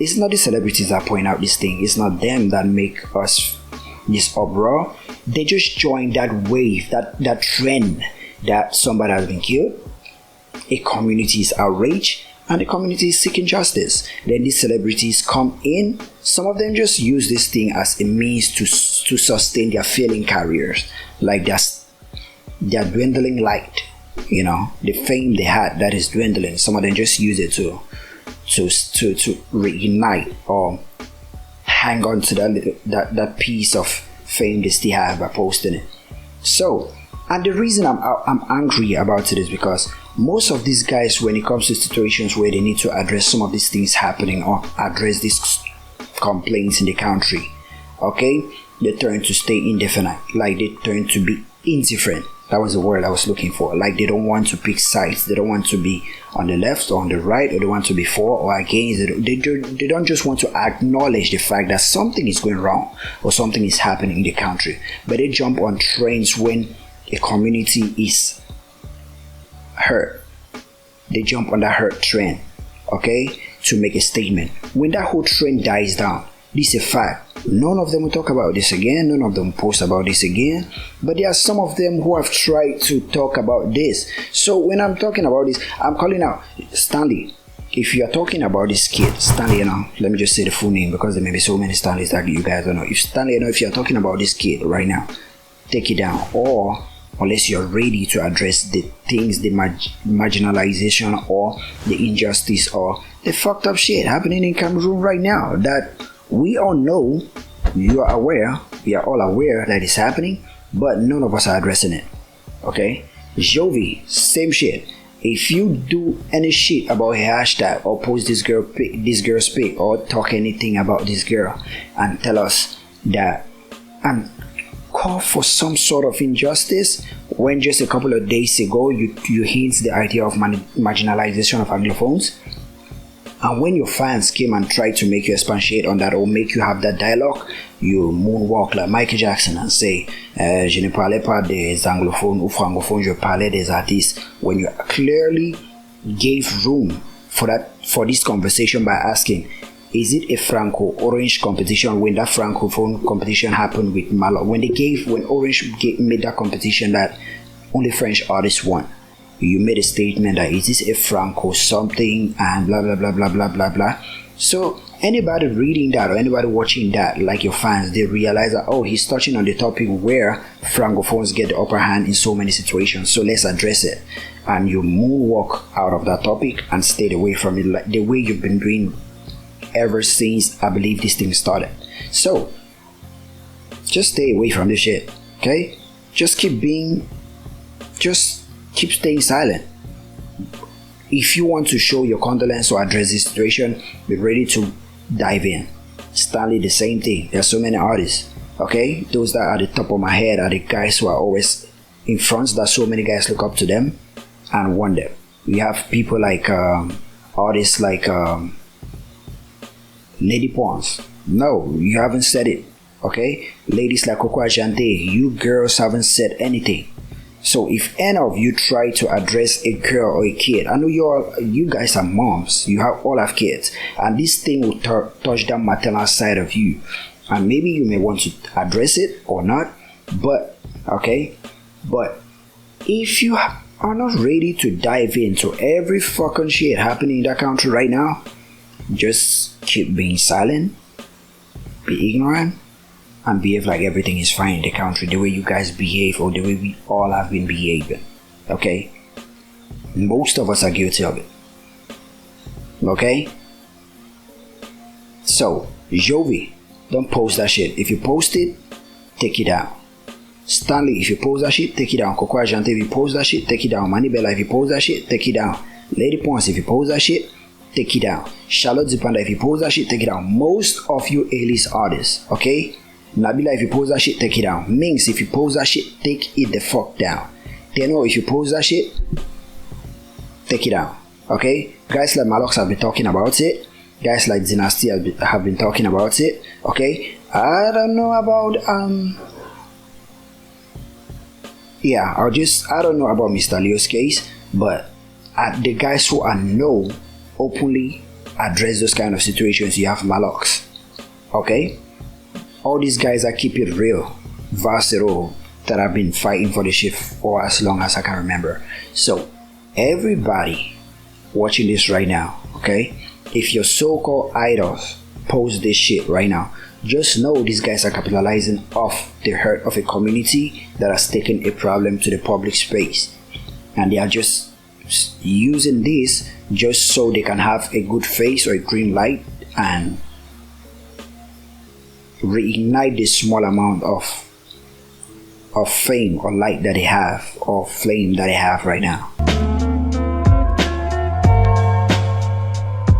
It's not the celebrities that point out this thing. It's not them that make us this uproar. They just join that wave, that trend that somebody has been killed. A community is outraged and the community is seeking justice. Then these celebrities come in. Some of them just use this thing as a means to sustain their failing careers. Like they're dwindling light. You know, the fame they had that is dwindling. Some of them just use it to reignite or hang on to that piece of fame they still have by posting it. So, and the reason I'm angry about it is because most of these guys, when it comes to situations where they need to address some of these things happening or address these complaints in the country, okay, they turn to stay indefinite. Like they turn to be indifferent. That was the word I was looking for. Like they don't want to pick sides. They don't want to be on the left or on the right, or they want to be for or against. They don't just want to acknowledge the fact that something is going wrong or something is happening in the country. But they jump on trends when a community is hurt. They jump on that hurt trend, okay, to make a statement. When that whole trend dies down, this is a fact. None of them will talk about this again. None of them post about this again. But there are some of them who have tried to talk about this. So when I'm talking about this, I'm calling out Stanley. If you are talking about this kid, Stanley, let me just say the full name because there may be so many Stanleys that you guys don't know. If Stanley, if you are talking about this kid right now, take it down. Or unless you're ready to address the things, the marginalization or the injustice or the fucked up shit happening in Cameroon right now that we all know, you are aware, we are all aware that it's happening, but none of us are addressing it. Okay? Jovi, same shit. If you do any shit about a hashtag or post this girl's pic or talk anything about this girl and tell us that and call for some sort of injustice when just a couple of days ago you hint the idea of marginalization of Anglophones. And when your fans came and tried to make you expatiate on that or make you have that dialogue, you moonwalk like Michael Jackson and say, je ne parlais pas des anglophones ou francophones, je parlais des artistes. When you clearly gave room for this conversation by asking, is it a Franco-Orange competition when that Francophone competition happened with MAAHLOX? When Orange made that competition that only French artists won. You made a statement that is this a Franco something and blah blah blah blah blah blah blah. So anybody reading that or anybody watching that, like your fans, they realize that, oh, he's touching on the topic where Francophones get the upper hand in so many situations, so let's address it. And you moonwalk out of that topic and stay away from it, like the way you've been doing ever since I believe this thing started. So just stay away from this shit, okay? Just keep staying silent. If you want to show your condolence or address this situation, be ready to dive in. Stanley, the same thing. There are so many artists, okay? Those that are at the top of my head are the guys who are always in front, that so many guys look up to them and want them. We have people like artists like Lady Pons. No, you haven't said it, okay? Ladies like Coco Ajante, you girls haven't said anything. So if any of you try to address a girl or a kid, I know you guys are moms, you all have kids, and this thing will touch that maternal side of you, and maybe you may want to address it or not, but okay, but if you are not ready to dive into every fucking shit happening in that country right now, just keep being silent, be ignorant, and behave like everything is fine in the country, the way you guys behave or the way we all have been behaving, okay? Most of us are guilty of it, okay? So, Jovi, don't post that shit. If you post it, take it down. Stanley, if you post that shit, take it down. Coco Ajante, if you post that shit, take it down. Manny Bella, if you post that shit, take it down. Lady Pons, if you post that shit, take it down. Charlotte Zipanda, if you post that shit, take it down. Most of you A-list artists, okay? Nabila, if you post that shit, take it down. Minx, if you post that shit, take it the fuck down. Teno, if you post that shit, take it down. Okay? Guys like MAAHLOX have been talking about it. Guys like Dynasty have been talking about it. Okay? I don't know about I don't know about Mr. Leo's case, but the guys who I know openly address those kind of situations, you have MAAHLOX. Okay? All these guys that keep it real, versatile, that have been fighting for the shit for as long as I can remember. So, everybody watching this right now, okay? If your so-called idols post this shit right now, just know these guys are capitalizing off the hurt of a community that has taken a problem to the public space. And they are just using this just so they can have a good face or a green light and reignite this small amount of fame or light that they have, or flame that they have right now.